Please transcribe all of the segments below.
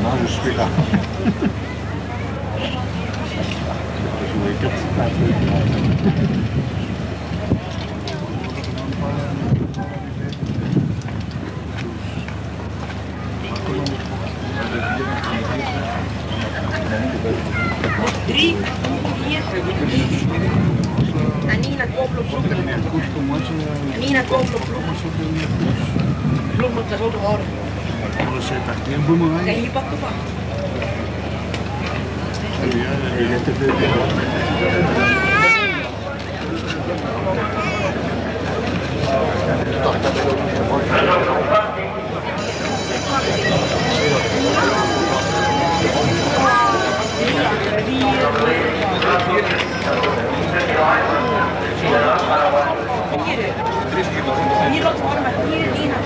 Non, je suis là. Drie, vier. En Nina koppel op zoek. Nina koppel op bloemen. Bloemen, dat is ook hard. En hier pakt de bak. Hier wat warm, hier Nina.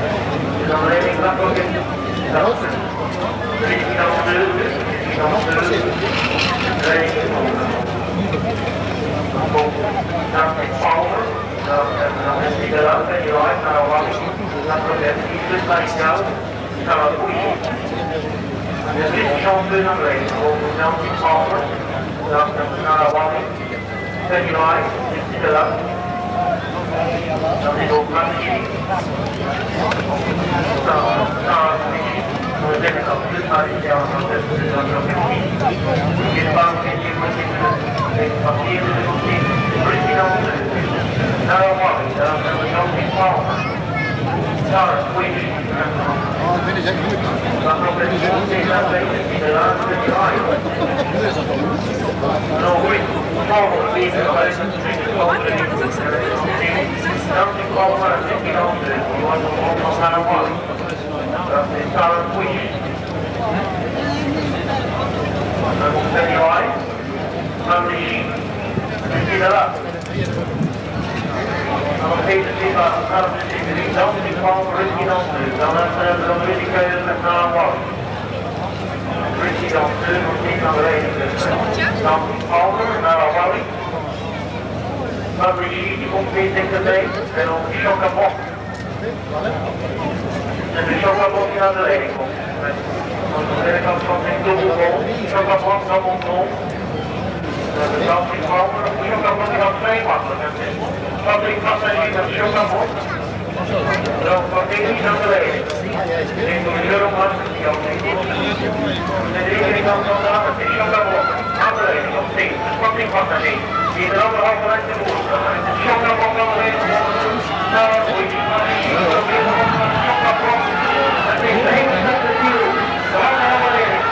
Die komt weer dichterbij en op de chocabot. En de chocabot die naar de leiding komt. Aan de binnenkant van de dubbelrol, de chocabot gaat omrol. En de dansingvalver, de chocabot die gaat vrij makkelijk. Patrick passagier met de chocabot. Dan wordt dit niet aan de leiding. Neem door de Euromast, die al niet goed. En de ene kant van de andere, de chocabot. Aan de leiding, op 10. Patrick passagier. Die de anderhalve lengte voor. De chocabot aan de leiding. Daar moet je het is de hele tijd de ziel. De lange helemaal leiding.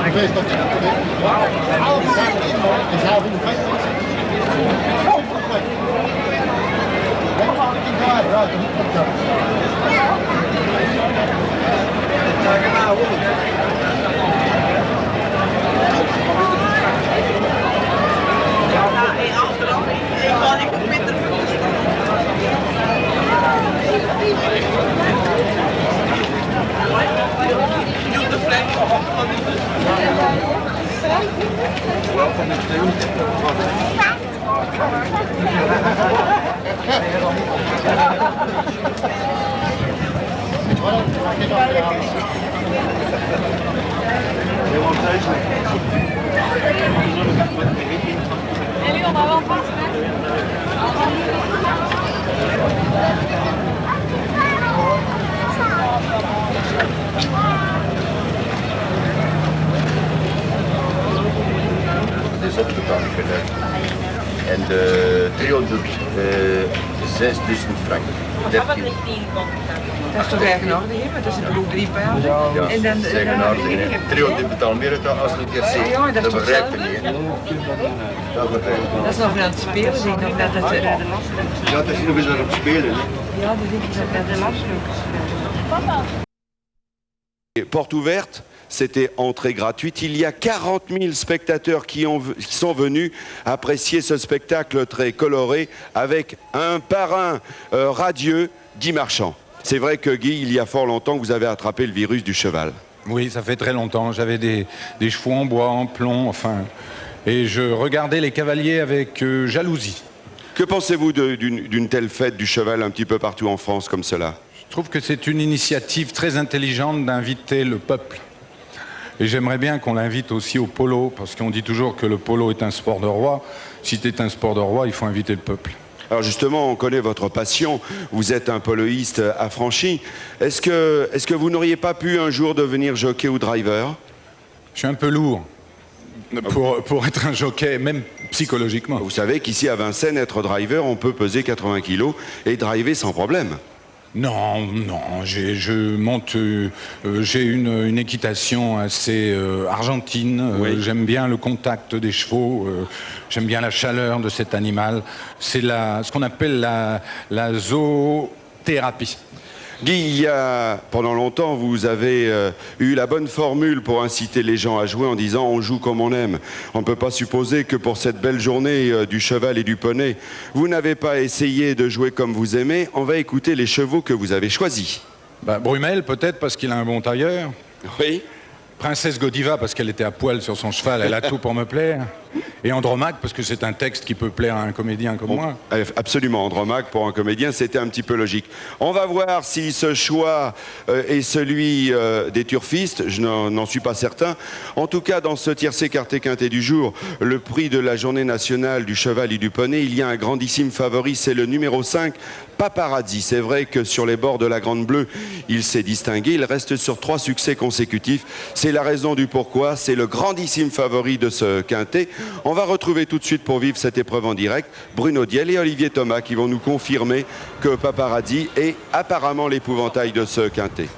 Ik weet dat het is half in de vijf. En nu nog maar wel vast, hè? Het is opgedaan geluid. En de trio doet 6.000 frank. Dat is toch eigenaardig, hè? Want dat is een broek 3 pijl. Ja, En dan, eigenaardig. Trio die betaalt meer als een keer zegt. ja, dat is toch begrijpt zelf? hij niet. Dat begrijp ik. Dat is nog aan het spelen, zie ik nog net het... Ja, het is nog eens erop spelen. Hè. Ja, dat denk ik nog net de last. Porte ouverte, c'était entrée gratuite. Il y a 40 000 spectateurs qui sont venus apprécier ce spectacle très coloré avec un parrain radieux, Guy Marchand. C'est vrai que Guy, il y a fort longtemps que vous avez attrapé le virus du cheval. Oui, ça fait très longtemps. J'avais des chevaux en bois, en plomb, enfin... Et je regardais les cavaliers avec jalousie. Que pensez-vous d'une telle fête du cheval un petit peu partout en France comme cela? Je trouve que c'est une initiative très intelligente d'inviter le peuple. Et j'aimerais bien qu'on l'invite aussi au polo, parce qu'on dit toujours que le polo est un sport de roi. Si c'est un sport de roi, il faut inviter le peuple. Alors justement, on connaît votre passion, vous êtes un poloïste affranchi. Est-ce que vous n'auriez pas pu un jour devenir jockey ou driver? Je suis un peu lourd pour être un jockey, même psychologiquement. Vous savez qu'ici à Vincennes, être driver, on peut peser 80 kilos et driver sans problème. Non, non, j'ai une équitation assez argentine. Oui. J'aime bien le contact des chevaux, j'aime bien la chaleur de cet animal. C'est ce qu'on appelle la zoothérapie. Guy, pendant longtemps, vous avez eu la bonne formule pour inciter les gens à jouer en disant « on joue comme on aime ». On ne peut pas supposer que pour cette belle journée du cheval et du poney, vous n'avez pas essayé de jouer comme vous aimez. On va écouter les chevaux que vous avez choisis. Brumel, peut-être, parce qu'il a un bon tailleur. Oui. Princesse Godiva, parce qu'elle était à poil sur son cheval, elle a tout pour me plaire. Et Andromaque, parce que c'est un texte qui peut plaire à un comédien comme moi. Absolument, Andromaque, pour un comédien, c'était un petit peu logique. On va voir si ce choix est celui des turfistes, je n'en suis pas certain. En tout cas, dans ce tiercé quarté quinté du jour, le prix de la journée nationale du cheval et du poney, il y a un grandissime favori, c'est le numéro 5, Paparazzi. C'est vrai que sur les bords de la Grande Bleue, il s'est distingué, il reste sur 3 succès consécutifs. C'est la raison du pourquoi, c'est le grandissime favori de ce quintet. On va retrouver tout de suite pour vivre cette épreuve en direct Bruno Diel et Olivier Thomas qui vont nous confirmer que Paparazzi est apparemment l'épouvantail de ce quintet.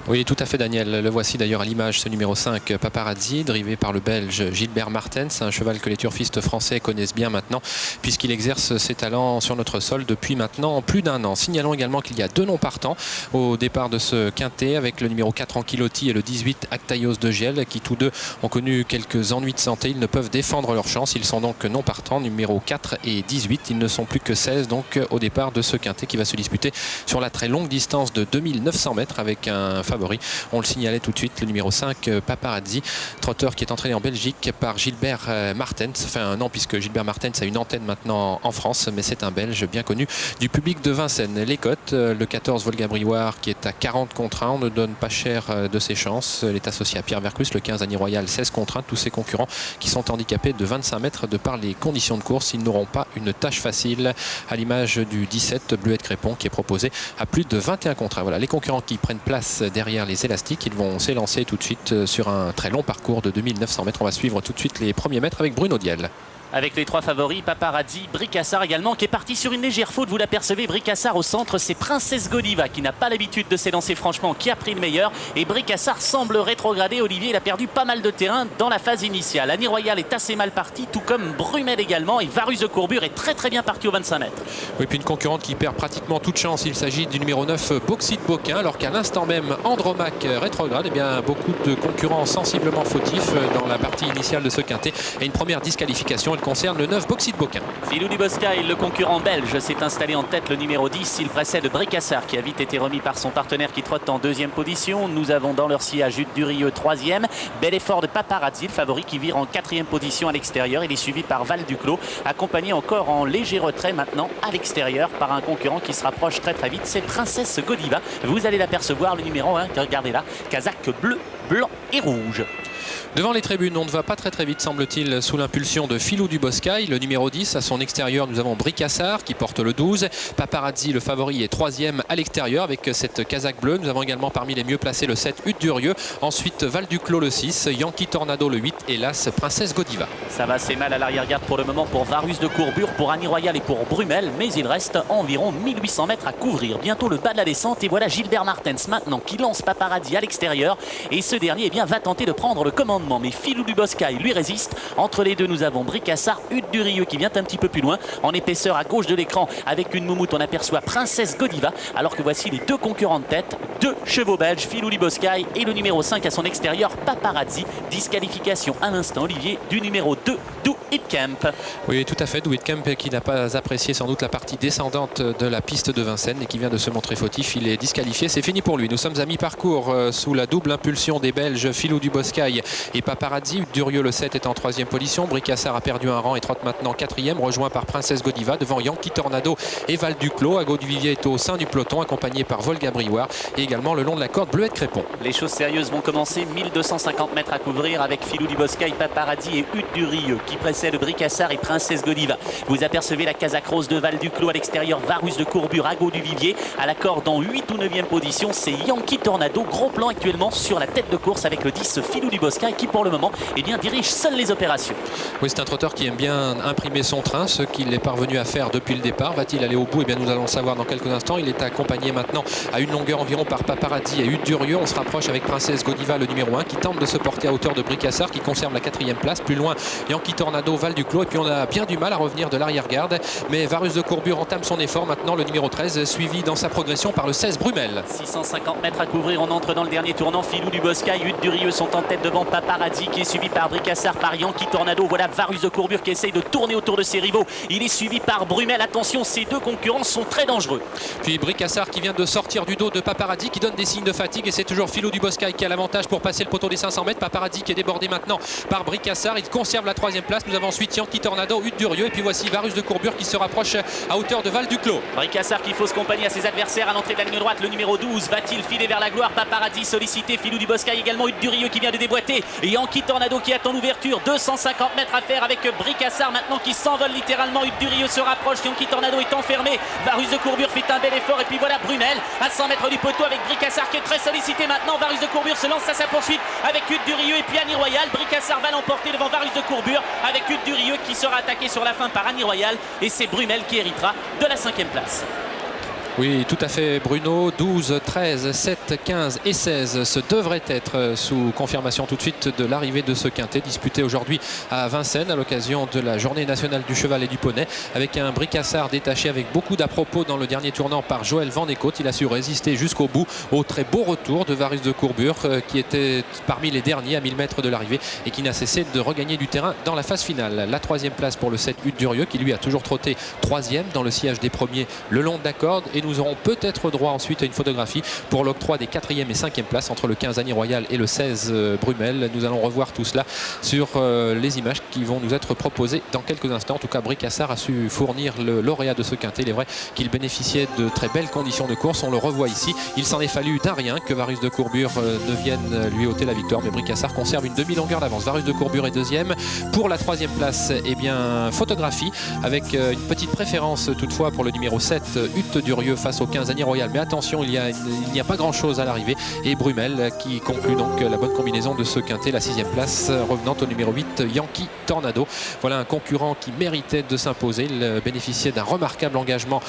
Oui, tout à fait, Daniel. Le voici d'ailleurs à l'image, ce numéro 5, Paparazzi, drivé par le Belge Gilbert Martens, un cheval que les turfistes français connaissent bien maintenant, puisqu'il exerce ses talents sur notre sol depuis maintenant plus d'1 an. Signalons également qu'il y a 2 noms partants au départ de ce quintet, avec le numéro 4 Anquilotti et le 18 Actaïos de Giel, qui tous deux ont connu quelques ennuis de santé. Ils ne peuvent défendre leur chance. Ils sont donc non partants, numéro 4 et 18. Ils ne sont plus que 16 donc au départ de ce quintet qui va se disputer sur la très longue distance de 2900 mètres avec un favori. On le signalait tout de suite, le numéro 5, Paparazzi, trotteur qui est entraîné en Belgique par Gilbert Martens. Enfin non, puisque Gilbert Martens a une antenne maintenant en France, mais c'est un Belge bien connu du public de Vincennes. Les cotes, le 14 Volga Briouard qui est à 40 contre 1, on ne donne pas cher de ses chances. Il est associé à Pierre Vercus, le 15 Annie Royal, 16 contre 1. Tous ses concurrents qui sont handicapés de 25 mètres de par les conditions de course. Ils n'auront pas une tâche facile, à l'image du 17 Bleuette Crépon qui est proposé à plus de 21 contre 1. Voilà, les concurrents qui prennent place derrière les élastiques, ils vont s'élancer tout de suite sur un très long parcours de 2900 mètres. On va suivre tout de suite les premiers mètres avec Bruno Diel. Avec les 3 favoris, Paparazzi, Bricassard également, qui est parti sur une légère faute. Vous l'apercevez, Bricassard au centre, c'est Princesse Godiva, qui n'a pas l'habitude de s'élancer franchement, qui a pris le meilleur. Et Bricassard semble rétrograder. Olivier, il a perdu pas mal de terrain dans la phase initiale. Annie Royal est assez mal parti, tout comme Brumel également. Et Varus de Courbure est très bien parti aux 25 mètres. Oui, puis une concurrente qui perd pratiquement toute chance. Il s'agit du numéro 9, Boxit Boquin, alors qu'à l'instant même, Andromaque rétrograde. Eh bien, beaucoup de concurrents sensiblement fautifs dans la partie initiale de ce quintet. Et une première disqualification, elle concerne le 9, Boxit Boquin. Philou Duboscail, le concurrent belge, s'est installé en tête, le numéro 10. Il précède Bricassard, qui a vite été remis par son partenaire qui trotte en 2e position. Nous avons dans leur sillage Jude Durieux, 3e. Bel effort de Paparazzi, le favori qui vire en 4e position à l'extérieur. Il est suivi par Val Duclos, accompagné encore en léger retrait maintenant à l'extérieur par un concurrent qui se rapproche très vite. C'est Princesse Godiva. Vous allez l'apercevoir, le numéro 1, regardez là, casaque bleu, blanc et rouge. Devant les tribunes, on ne va pas très vite, semble-t-il, sous l'impulsion de Philou du Boscaï, le numéro 10. À son extérieur, nous avons Bricassard qui porte le 12. Paparazzi, le favori, est 3e à l'extérieur avec cette casaque bleue. Nous avons également parmi les mieux placés le 7, Hutte Durieux. Ensuite, Val du Clos, le 6. Yankee Tornado, le 8. Et l'As, Princesse Godiva. Ça va assez mal à l'arrière-garde pour le moment pour Varus de Courbure, pour Annie Royal et pour Brumel. Mais il reste environ 1800 mètres à couvrir. Bientôt le bas de la descente. Et voilà Gilbert Martens maintenant qui lance Paparazzi à l'extérieur. Et ce dernier va tenter de prendre le commandement. Mais Philou du Boscaï lui résiste. Entre les deux, nous avons Bricassard, Hutte Durieux qui vient un petit peu plus loin. En épaisseur à gauche de l'écran, avec une moumoute, on aperçoit Princesse Godiva. Alors que voici les deux concurrents de tête. Deux chevaux belges, Philou du Boscaï et le numéro 5 à son extérieur, Paparazzi. Disqualification à l'instant, Olivier, du numéro 2, Do It Camp. Oui, tout à fait. Do It Camp qui n'a pas apprécié sans doute la partie descendante de la piste de Vincennes et qui vient de se montrer fautif. Il est disqualifié. C'est fini pour lui. Nous sommes à mi-parcours sous la double impulsion des Belges, Philou du Boscaï et Paparazzi. Hutte Durieux, le 7, est en 3e position. Bricassard a perdu un rang et trotte maintenant 4e, rejoint par Princesse Godiva devant Yankee Tornado et Val du Clos. Ago du Vivier est au sein du peloton, accompagné par Volga Briouard et également le long de la corde Bleuette Crépon. Les choses sérieuses vont commencer. 1250 mètres à couvrir avec Philou du Boscaï, Paparazzi et Hutte Durieux qui précèdent Bricassard et Princesse Godiva. Vous apercevez la casaque rose de Val du Clos à l'extérieur, Varus de Courbure, Ago du Vivier à la corde en 8 ou 9e position. C'est Yankee Tornado, gros plan actuellement sur la tête de course avec le 10 Philou du Boscaï qui pour le moment dirige seul les opérations. Oui, c'est un trotteur qui aime bien imprimer son train, ce qu'il est parvenu à faire depuis le départ. Va-t-il aller au bout? Nous allons le savoir dans quelques instants. Il est accompagné maintenant à une longueur environ par Paparazzi et Hutte Durieux. On se rapproche avec Princesse Godiva, le numéro 1, qui tente de se porter à hauteur de Bricassard, qui conserve la 4e place. Plus loin, Yankee Tornado, Val du Clos. Et puis on a bien du mal à revenir de l'arrière-garde. Mais Varus de Courbure entame son effort. Maintenant, le numéro 13, suivi dans sa progression par le 16, Brumel. 650 mètres à couvrir. On entre dans le dernier tournant. Philou du Boscaï, Hutte Durieux sont en tête devant Paparazzi, qui est suivi par Bricassard, par Yankee Tornado. Voilà Varus de Courbure qui essaye de tourner autour de ses rivaux. Il est suivi par Brumel. Attention, ces deux concurrents sont très dangereux. Puis Bricassard qui vient de sortir du dos de Paparazzi, qui donne des signes de fatigue, et c'est toujours Philou du Boscaï qui a l'avantage pour passer le poteau des 500 mètres. Paparazzi qui est débordé maintenant par Bricassard. Il conserve la 3e place. Nous avons ensuite Yankee Tornado, Hutte Durieux, et puis voici Varus de Courbure qui se rapproche à hauteur de Val du Clos. Bricassard qui fausse compagnie à ses adversaires à l'entrée de la ligne droite. Le numéro 12 va-t-il filer vers la gloire? Paparazzi sollicité, Philou du Boscaï également, Hutte Durieux qui vient de déboîter, et Yankee Tornado qui attend l'ouverture. 250 mètres à faire avec Bricassard maintenant qui s'envole littéralement. Hutte Durieux se rapproche, Yankee Tornado est enfermé. Varus de Courbure fait un bel effort, et puis voilà Brumel à 100 mètres du poteau avec Bricassard qui est très sollicité maintenant. Varus de Courbure se lance à sa poursuite avec Hutte Durieux et puis Annie Royal. Bricassard va l'emporter devant Varus de Courbure avec Hutte Durieux qui sera attaqué sur la fin par Annie Royal, et c'est Brumel qui héritera de la 5e place. Oui, tout à fait, Bruno. 12, 13, 7, 15 et 16. Ce devrait être sous confirmation tout de suite de l'arrivée de ce quintet disputé aujourd'hui à Vincennes à l'occasion de la journée nationale du cheval et du poney, avec un Bricassard détaché avec beaucoup d'à-propos dans le dernier tournant par Joël Van Eekhout. Il a su résister jusqu'au bout au très beau retour de Varus de Courbure qui était parmi les derniers à 1000 mètres de l'arrivée et qui n'a cessé de regagner du terrain dans la phase finale. La 3e place pour le 7 Hutte Durieux qui lui a toujours trotté 3e dans le sillage des premiers le long de la corde, et nous aurons peut-être droit ensuite à une photographie pour l'octroi des 4e et 5e places entre le 15 Annie Royal et le 16 Brumel. Nous allons revoir tout cela sur les images qui vont nous être proposées dans quelques instants. En tout cas, Bricassard a su fournir le lauréat de ce quintet. Il est vrai qu'il bénéficiait de très belles conditions de course. On le revoit ici. Il s'en est fallu d'un rien que Varus de Courbure ne vienne lui ôter la victoire, mais Bricassard conserve une demi-longueur d'avance. Varus de Courbure est 2e. Pour la 3e place, photographie avec une petite préférence toutefois pour le numéro 7 Hutte Durieux face au 15 Annie Royal, mais attention, il n'y a pas grand chose à l'arrivée, et Brumel qui conclut donc la bonne combinaison de ce quintet, la 6e place revenant au numéro 8 Yankee Tornado. Voilà un concurrent qui méritait de s'imposer. Il bénéficiait d'un remarquable engagement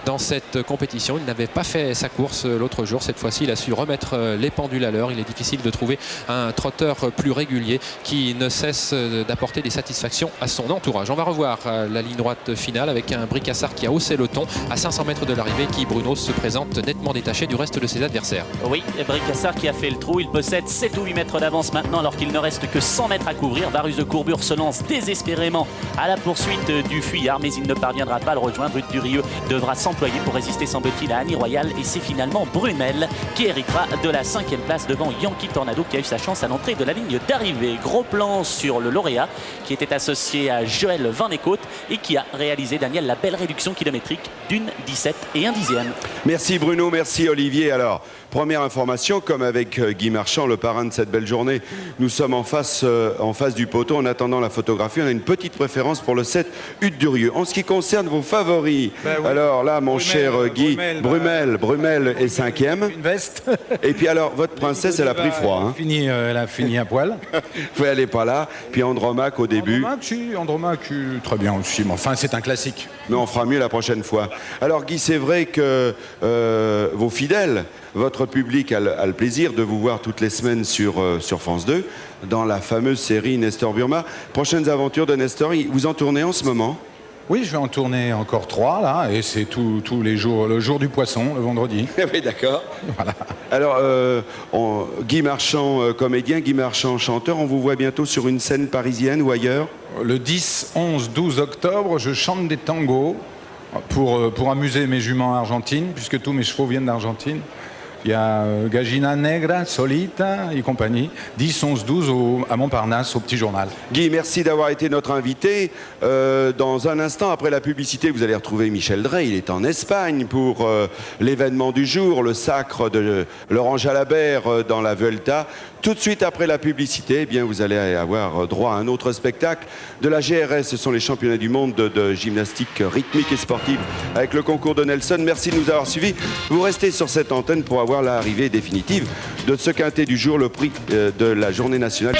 dans cette compétition. Il n'avait pas fait sa course l'autre jour. Cette fois-ci, il a su remettre les pendules à l'heure. Il est difficile de trouver un trotteur plus régulier qui ne cesse d'apporter des satisfactions à son entourage. On va revoir la ligne droite finale avec un Bricassard qui a haussé le ton à 500 mètres de l'arrivée, qui Bruno se présente nettement détaché du reste de ses adversaires. Oui, Bricassard qui a fait le trou, il possède 7 ou 8 mètres d'avance maintenant alors qu'il ne reste que 100 mètres à couvrir. Varus de Courbure se lance désespérément à la poursuite du fuyard, mais il ne parviendra pas à le rejoindre. Hutte Durieux devra s'employer pour résister, semble-t-il, à Annie Royal, et c'est finalement Brumel qui héritera de la 5e place devant Yankee Tornado qui a eu sa chance à l'entrée de la ligne d'arrivée. Gros plan sur le lauréat qui était associé à Joël Van Eekhout et qui a réalisé, Daniel, la belle réduction kilométrique d'une 17 et 1/10. 90e. Merci Bruno, merci Olivier. Alors, première information, comme avec Guy Marchand, le parrain de cette belle journée, nous sommes en face du poteau. En attendant la photographie, on a une petite préférence pour le 7 Hutte Durieux. En ce qui concerne vos favoris, oui. Alors là, mon cher Guy, Brumel est 5e. Une veste. Et puis alors, votre princesse, elle a pris froid. Hein. Elle a fini à poil. Oui, elle n'est pas là. Puis Andromaque au début. Andromaque, très bien aussi. Mais enfin, c'est un classique. Mais on fera mieux la prochaine fois. Alors Guy, c'est vrai que vos fidèles, votre public a le plaisir de vous voir toutes les semaines sur France 2, dans la fameuse série Nestor Burma. Prochaines aventures de Nestor, vous en tournez en ce moment? Oui, je vais en tourner encore 3, là, et c'est tous les jours, le jour du poisson, le vendredi. Oui, d'accord. Voilà. Alors, Guy Marchand, comédien, Guy Marchand, chanteur, on vous voit bientôt sur une scène parisienne ou ailleurs? Le 10, 11, 12 octobre, je chante des tangos pour amuser mes juments argentines, puisque tous mes chevaux viennent d'Argentine. Il y a Gallina Negra, Solita et compagnie, 10, 11, 12 à Montparnasse, au Petit Journal. Guy, merci d'avoir été notre invité. Dans un instant, après la publicité, vous allez retrouver Michel Drey. Il est en Espagne pour l'événement du jour, le sacre de Laurent Jalabert dans la Vuelta. Tout de suite après la publicité, eh bien, vous allez avoir droit à un autre spectacle de la GRS. Ce sont les championnats du monde de gymnastique rythmique et sportive avec le concours de Nelson. Merci de nous avoir suivis. Vous restez sur cette antenne pour avoir l'arrivée définitive de ce quintet du jour, le prix de la journée nationale.